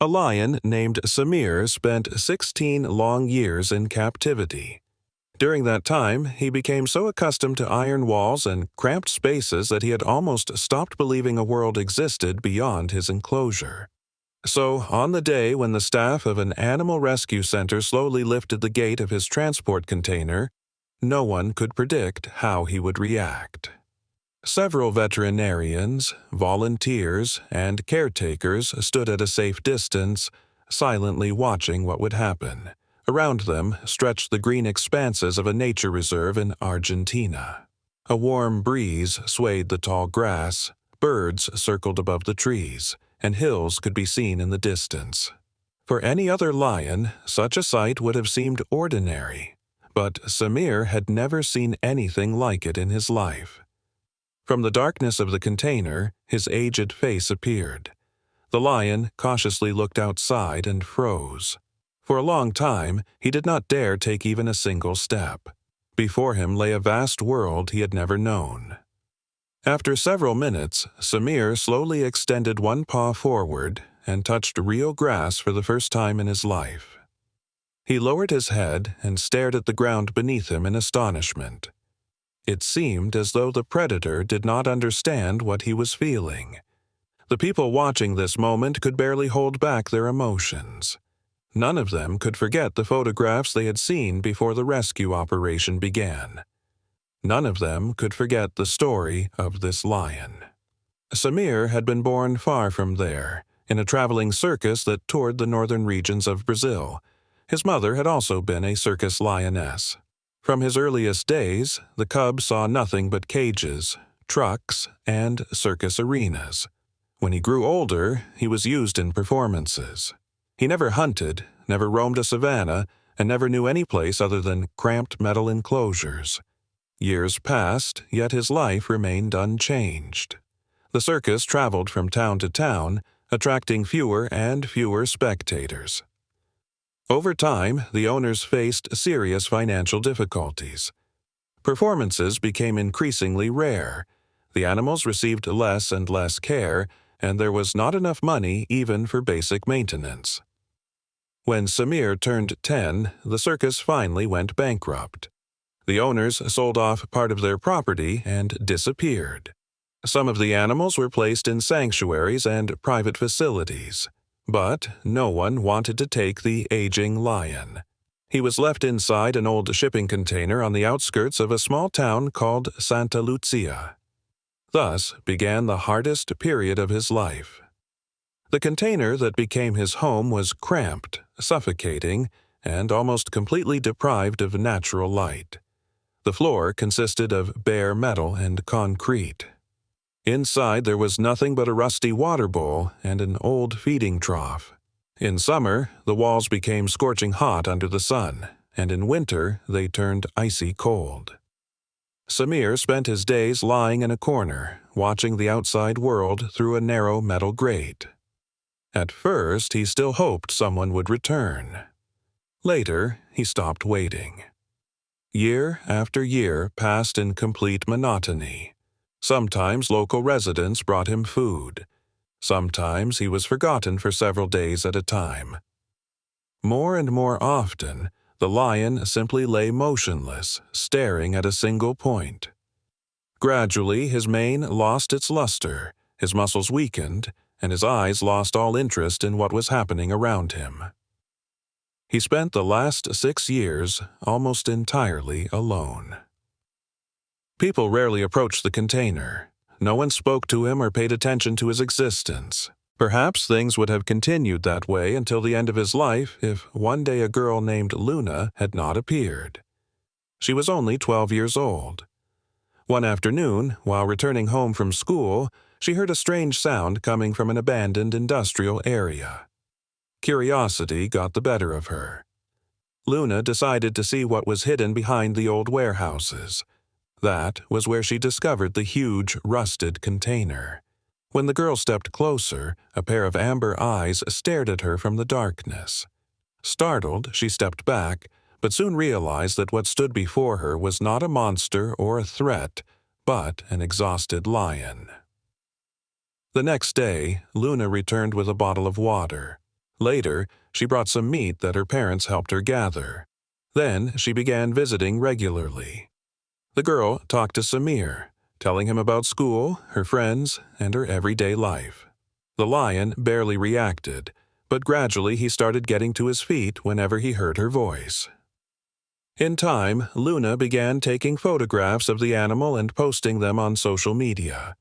A lion named Samir spent 16 long years in captivity. During that time, he became so accustomed to iron walls and cramped spaces that he had almost stopped believing a world existed beyond his enclosure. So, on the day when the staff of an animal rescue center slowly lifted the gate of his transport container, no one could predict how he would react. Several veterinarians, volunteers, and caretakers stood at a safe distance, silently watching what would happen. Around them stretched the green expanses of a nature reserve in Argentina. A warm breeze swayed the tall grass, birds circled above the trees, and hills could be seen in the distance. For any other lion, such a sight would have seemed ordinary, but Samir had never seen anything like it in his life. From the darkness of the container, his aged face appeared. The lion cautiously looked outside and froze. For a long time, he did not dare take even a single step. Before him lay a vast world he had never known. After several minutes, Samir slowly extended one paw forward and touched real grass for the first time in his life. He lowered his head and stared at the ground beneath him in astonishment. It seemed as though the predator did not understand what he was feeling. The people watching this moment could barely hold back their emotions. None of them could forget the photographs they had seen before the rescue operation began. None of them could forget the story of this lion. Samir had been born far from there, in a traveling circus that toured the northern regions of Brazil. His mother had also been a circus lioness. From his earliest days, the cub saw nothing but cages, trucks, and circus arenas. When he grew older, he was used in performances. He never hunted, never roamed a savanna, and never knew any place other than cramped metal enclosures. Years passed, yet his life remained unchanged. The circus traveled from town to town, attracting fewer and fewer spectators. Over time, the owners faced serious financial difficulties. Performances became increasingly rare. The animals received less and less care, and there was not enough money even for basic maintenance. When Samir turned 10, the circus finally went bankrupt. The owners sold off part of their property and disappeared. Some of the animals were placed in sanctuaries and private facilities, but no one wanted to take the aging lion. He was left inside an old shipping container on the outskirts of a small town called Santa Lucia. Thus began the hardest period of his life. The container that became his home was cramped, suffocating, and almost completely deprived of natural light. The floor consisted of bare metal and concrete. Inside there was nothing but a rusty water bowl and an old feeding trough. In summer, the walls became scorching hot under the sun, and in winter they turned icy cold. Samir spent his days lying in a corner, watching the outside world through a narrow metal grate. At first, he still hoped someone would return. Later, he stopped waiting. Year after year passed in complete monotony. Sometimes local residents brought him food. Sometimes he was forgotten for several days at a time. More and more often, the lion simply lay motionless, staring at a single point. Gradually, his mane lost its luster, his muscles weakened, and his eyes lost all interest in what was happening around him. He spent the last 6 years almost entirely alone. People rarely approached the container. No one spoke to him or paid attention to his existence. Perhaps things would have continued that way until the end of his life if one day a girl named Luna had not appeared. She was only 12 years old. One afternoon, while returning home from school, she heard a strange sound coming from an abandoned industrial area. Curiosity got the better of her. Luna decided to see what was hidden behind the old warehouses. That was where she discovered the huge, rusted container. When the girl stepped closer, a pair of amber eyes stared at her from the darkness. Startled, she stepped back, but soon realized that what stood before her was not a monster or a threat, but an exhausted lion. The next day, Luna returned with a bottle of water. Later, she brought some meat that her parents helped her gather. Then she began visiting regularly. The girl talked to Samir, telling him about school, her friends, and her everyday life. The lion barely reacted, but gradually he started getting to his feet whenever he heard her voice. In time, Luna began taking photographs of the animal and posting them on social media.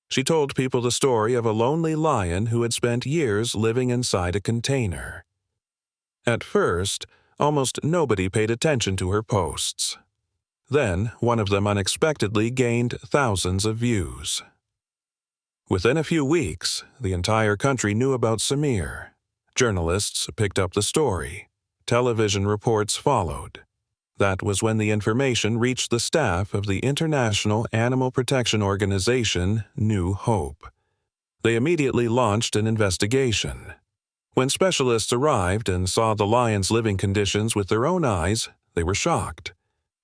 She told people the story of a lonely lion who had spent years living inside a container. At first, almost nobody paid attention to her posts. Then, one of them unexpectedly gained thousands of views. Within a few weeks, the entire country knew about Samir. Journalists picked up the story. Television reports followed. That was when the information reached the staff of the International Animal Protection Organization, New Hope. They immediately launched an investigation. When specialists arrived and saw the lion's living conditions with their own eyes, they were shocked.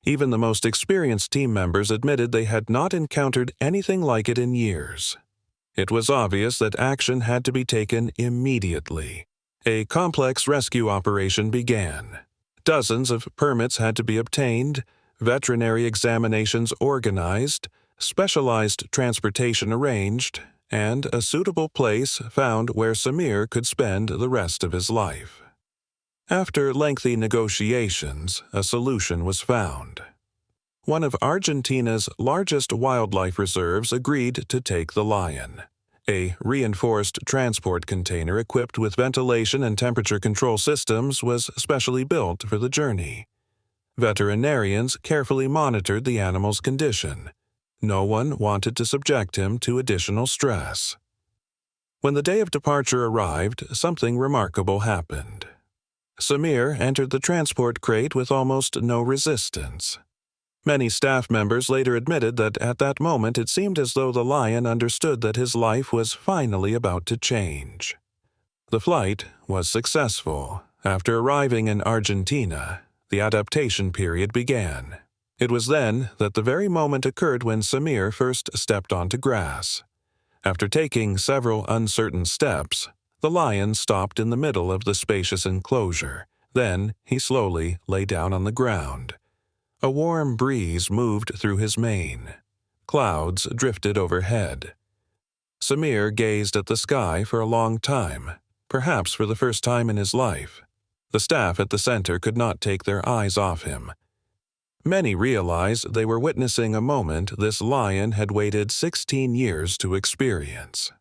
Even the most experienced team members admitted they had not encountered anything like it in years. It was obvious that action had to be taken immediately. A complex rescue operation began. Dozens of permits had to be obtained, veterinary examinations organized, specialized transportation arranged, and a suitable place found where Samir could spend the rest of his life. After lengthy negotiations, a solution was found. One of Argentina's largest wildlife reserves agreed to take the lion. A reinforced transport container equipped with ventilation and temperature control systems was specially built for the journey. Veterinarians carefully monitored the animal's condition. No one wanted to subject him to additional stress. When the day of departure arrived, something remarkable happened. Samir entered the transport crate with almost no resistance. Many staff members later admitted that at that moment it seemed as though the lion understood that his life was finally about to change. The flight was successful. After arriving in Argentina, the adaptation period began. It was then that the very moment occurred when Samir first stepped onto grass. After taking several uncertain steps, the lion stopped in the middle of the spacious enclosure. Then he slowly lay down on the ground. A warm breeze moved through his mane. Clouds drifted overhead. Samir gazed at the sky for a long time, perhaps for the first time in his life. The staff at the center could not take their eyes off him. Many realized they were witnessing a moment this lion had waited 16 years to experience.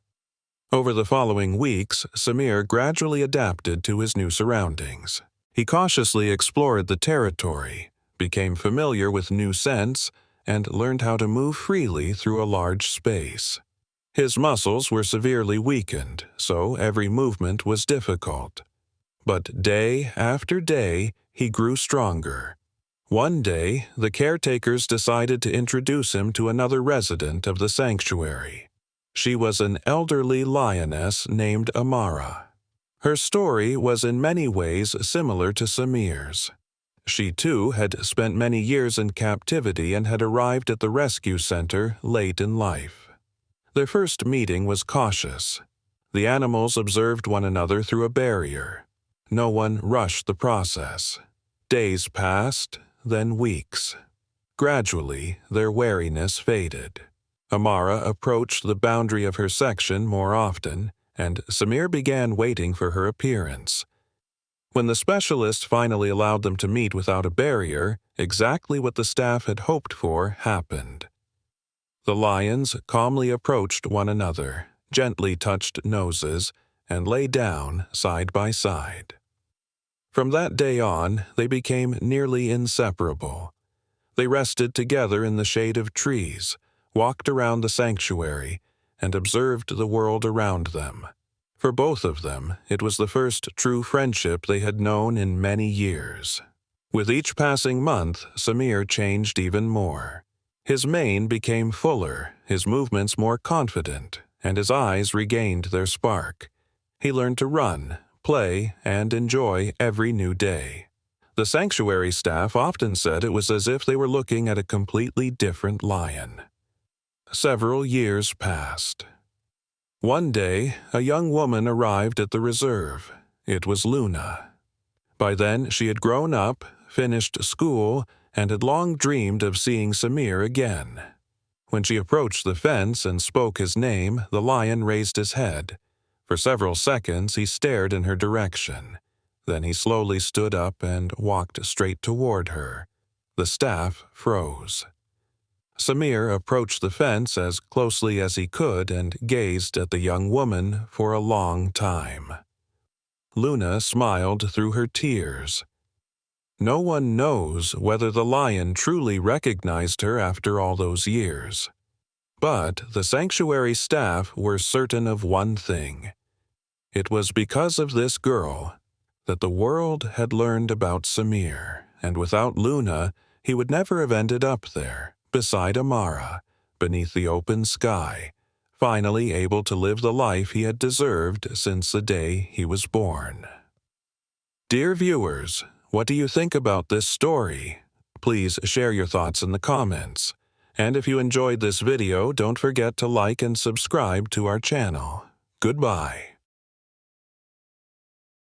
Over the following weeks, Samir gradually adapted to his new surroundings. He cautiously explored the territory, became familiar with new scents, and learned how to move freely through a large space. His muscles were severely weakened, so every movement was difficult. But day after day, he grew stronger. One day, the caretakers decided to introduce him to another resident of the sanctuary. She was an elderly lioness named Amara. Her story was in many ways similar to Samir's. She too had spent many years in captivity and had arrived at the rescue center late in life. Their first meeting was cautious. The animals observed one another through a barrier. No one rushed the process. Days passed, then weeks. Gradually, their wariness faded. Amara approached the boundary of her section more often, and Samir began waiting for her appearance. When the specialist finally allowed them to meet without a barrier, exactly what the staff had hoped for happened. The lions calmly approached one another, gently touched noses, and lay down side by side. From that day on, they became nearly inseparable. They rested together in the shade of trees, walked around the sanctuary, and observed the world around them. For both of them, it was the first true friendship they had known in many years. With each passing month, Samir changed even more. His mane became fuller, his movements more confident, and his eyes regained their spark. He learned to run, play, and enjoy every new day. The sanctuary staff often said it was as if they were looking at a completely different lion. Several years passed. One day, a young woman arrived at the reserve. It was Luna. By then, she had grown up, finished school, and had long dreamed of seeing Samir again. When she approached the fence and spoke his name, the lion raised his head. For several seconds, he stared in her direction. Then he slowly stood up and walked straight toward her. The staff froze. Samir approached the fence as closely as he could and gazed at the young woman for a long time. Luna smiled through her tears. No one knows whether the lion truly recognized her after all those years. But the sanctuary staff were certain of one thing. It was because of this girl that the world had learned about Samir, and without Luna, he would never have ended up there, beside Amara, beneath the open sky, finally able to live the life he had deserved since the day he was born. Dear viewers, what do you think about this story? Please share your thoughts in the comments. And if you enjoyed this video, don't forget to like and subscribe to our channel. Goodbye.